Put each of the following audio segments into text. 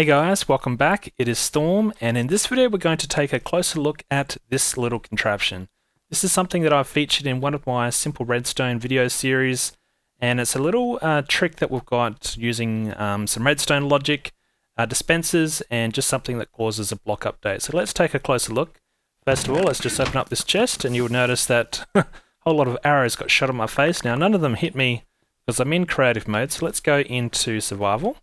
Hey guys, welcome back. It is Storm, and in this video we're going to take a closer look at this little contraption. This is something that I've featured in one of my simple redstone video series, and it's a little trick that we've got using some redstone logic, dispensers, and just something that causes a block update. So let's take a closer look. First of all, let's just open up this chest, and you'll notice that a whole lot of arrows got shot at my face. Now none of them hit me because I'm in creative mode, so let's go into survival.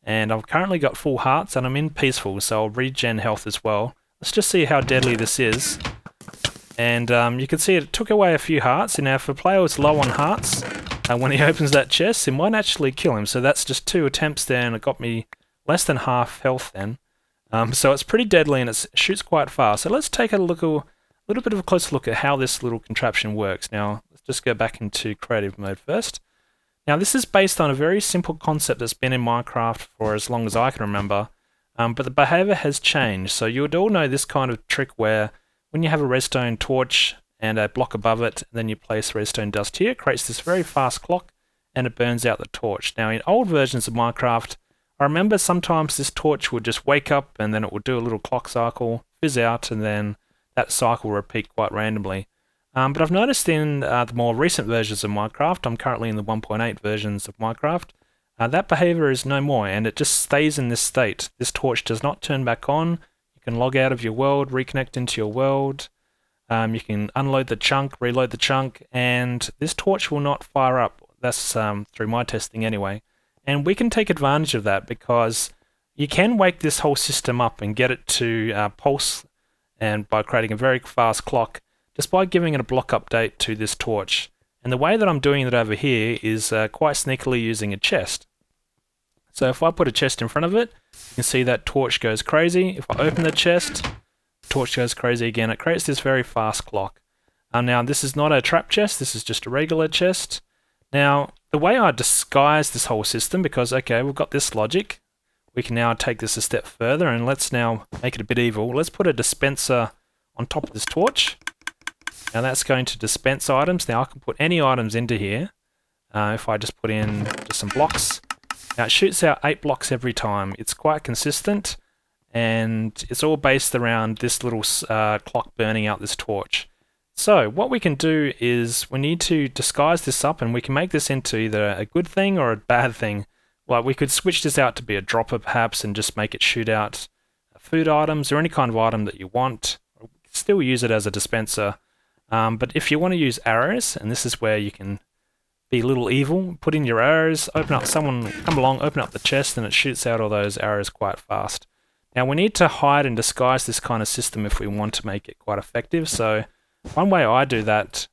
And I've currently got full hearts and I'm in peaceful, so I'll regen health as well. Let's just see how deadly this is. And you can see it took away a few hearts, and now if a player is low on hearts, when he opens that chest, it might actually kill him. So that's just 2 attempts there, and it got me less than half health then. So it's pretty deadly and it shoots quite fast. So let's take a little bit of a closer look at how this little contraption works. Now let's just go back into creative mode first. Now this is based on a very simple concept that's been in Minecraft for as long as I can remember, but the behavior has changed. So you would all know this kind of trick where when you have a redstone torch and a block above it, and then you place redstone dust here, it creates this very fast clock and it burns out the torch. Now in old versions of Minecraft, I remember sometimes this torch would just wake up and then it would do a little clock cycle, fizz out, and then that cycle will repeat quite randomly. But I've noticed in the more recent versions of Minecraft, I'm currently in the 1.8 versions of Minecraft, that behavior is no more and it just stays in this state. This torch does not turn back on. You can log out of your world, reconnect into your world. You can unload the chunk, reload the chunk, and this torch will not fire up. That's through my testing anyway. And we can take advantage of that because you can wake this whole system up and get it to pulse, and by creating a very fast clock, just by giving it a block update to this torch. And the way that I'm doing it over here is quite sneakily using a chest. So if I put a chest in front of it, you can see that torch goes crazy. If I open the chest, the torch goes crazy again. It creates this very fast clock. Now this is not a trap chest, this is just a regular chest. Now the way I disguise this whole system, because okay, we've got this logic, we can now take this a step further and let's now make it a bit evil. Let's put a dispenser on top of this torch. Now that's going to dispense items. Now I can put any items into here. If I just put in just some blocks. Now it shoots out 8 blocks every time. It's quite consistent and it's all based around this little clock burning out this torch. So what we can do is we need to disguise this up, and we can make this into either a good thing or a bad thing. Like we could switch this out to be a dropper perhaps and just make it shoot out food items or any kind of item that you want. Still use it as a dispenser. But if you want to use arrows, and this is where you can be a little evil, put in your arrows, open up, someone come along, open up the chest, and it shoots out all those arrows quite fast. Now we need to hide and disguise this kind of system if we want to make it quite effective. So one way I do that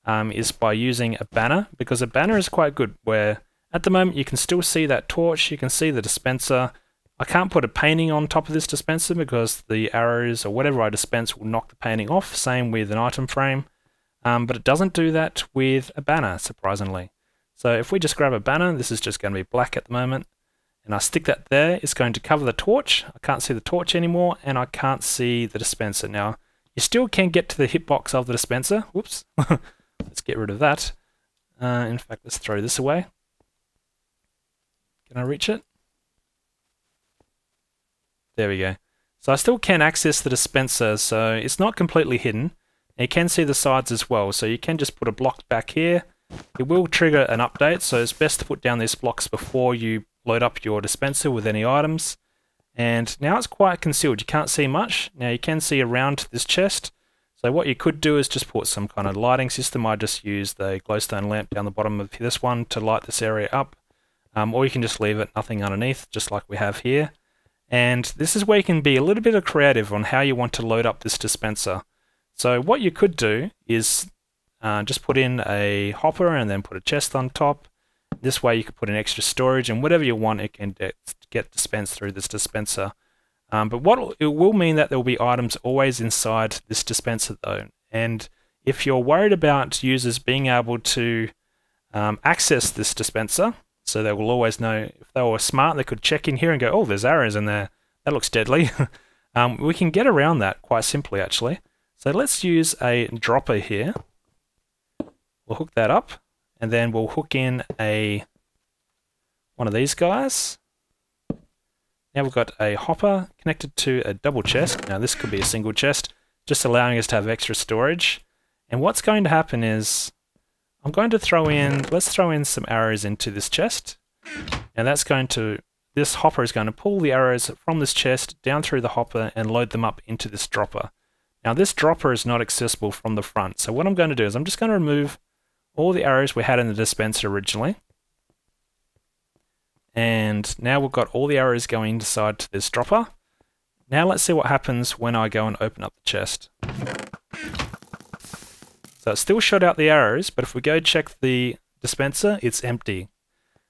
is by using a banner, because a banner is quite good, where at the moment you can still see that torch, you can see the dispenser. I can't put a painting on top of this dispenser because the arrows or whatever I dispense will knock the painting off, same with an item frame. But it doesn't do that with a banner, surprisingly. So if we just grab a banner, this is just going to be black at the moment, and I stick that there, it's going to cover the torch. I can't see the torch anymore, and I can't see the dispenser. Now, you still can get to the hitbox of the dispenser. Whoops. Let's get rid of that. In fact, let's throw this away. Can I reach it? There we go. So I still can access the dispenser, so it's not completely hidden. You can see the sides as well, so you can just put a block back here. It will trigger an update, so it's best to put down these blocks before you load up your dispenser with any items. And now it's quite concealed, you can't see much. Now you can see around this chest. So what you could do is just put some kind of lighting system. I just used the glowstone lamp down the bottom of this one to light this area up. Or you can just leave it, nothing underneath, just like we have here. And this is where you can be a little bit creative on how you want to load up this dispenser. So what you could do is just put in a hopper and then put a chest on top. This way you could put in extra storage, and whatever you want it can get dispensed through this dispenser. But what it will mean that there will be items always inside this dispenser though. And if you're worried about users being able to access this dispenser, so they will always know, if they were smart they could check in here and go, oh, there's arrows in there, that looks deadly. We can get around that quite simply actually. So let's use a dropper here. We'll hook that up, and then we'll hook in one of these guys. Now we've got a hopper connected to a double chest. Now this could be a single chest, just allowing us to have extra storage. And what's going to happen is, I'm going to throw in, let's throw in some arrows into this chest. And that's going to, this hopper is going to pull the arrows from this chest down through the hopper and load them up into this dropper. Now this dropper is not accessible from the front. So what I'm going to do is I'm just going to remove all the arrows we had in the dispenser originally. And now we've got all the arrows going inside to this dropper. Now let's see what happens when I go and open up the chest. So it still shot out the arrows, but if we go check the dispenser, it's empty.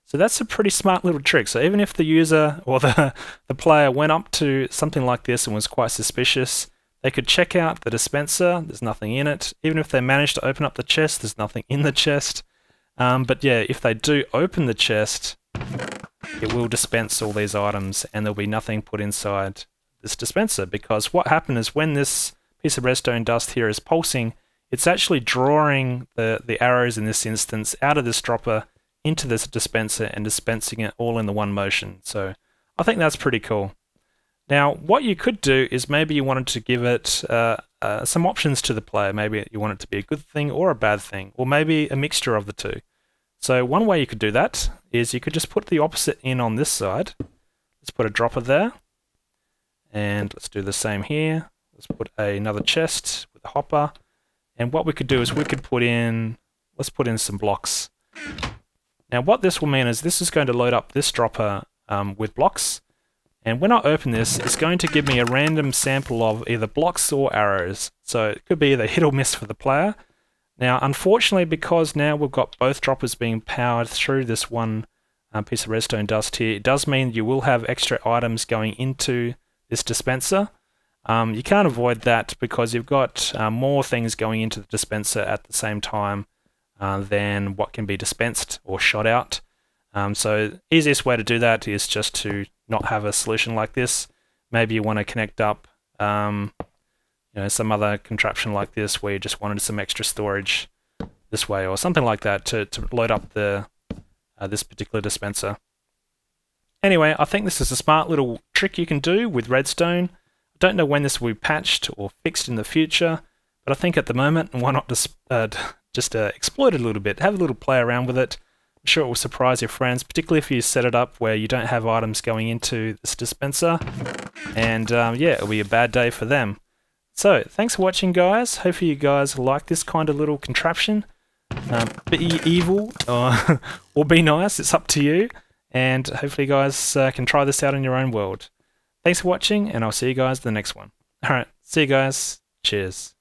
So that's a pretty smart little trick. So even if the user or the player went up to something like this and was quite suspicious, they could check out the dispenser, there's nothing in it. Even if they manage to open up the chest, there's nothing in the chest. But yeah, if they do open the chest, it will dispense all these items and there'll be nothing put inside this dispenser, because what happened is when this piece of redstone dust here is pulsing, it's actually drawing the arrows in this instance out of this dropper into this dispenser and dispensing it all in the one motion. So I think that's pretty cool. Now what you could do is maybe you wanted to give it some options to the player. Maybe you want it to be a good thing or a bad thing, or maybe a mixture of the two. So one way you could do that is you could just put the opposite in on this side. Let's put a dropper there. And let's do the same here. Let's put another chest with a hopper. And what we could do is we could put in, let's put in some blocks. Now what this will mean is this is going to load up this dropper with blocks. And when I open this, it's going to give me a random sample of either blocks or arrows. So it could be either hit or miss for the player. Now unfortunately, because now we've got both droppers being powered through this one piece of redstone dust here, it does mean you will have extra items going into this dispenser. You can't avoid that because you've got more things going into the dispenser at the same time than what can be dispensed or shot out. So easiest way to do that is just to not have a solution like this. Maybe you want to connect up some other contraption like this where you just wanted some extra storage this way or something like that to load up the this particular dispenser. Anyway, I think this is a smart little trick you can do with redstone. I don't know when this will be patched or fixed in the future, but I think at the moment, why not just exploit it a little bit, have a little play around with it. I'm sure it will surprise your friends, particularly if you set it up where you don't have items going into this dispenser. And yeah, it'll be a bad day for them. So, thanks for watching, guys. Hopefully you guys like this kind of little contraption. Be evil or be nice, it's up to you. And hopefully you guys can try this out in your own world. Thanks for watching, and I'll see you guys in the next one. Alright, see you guys. Cheers.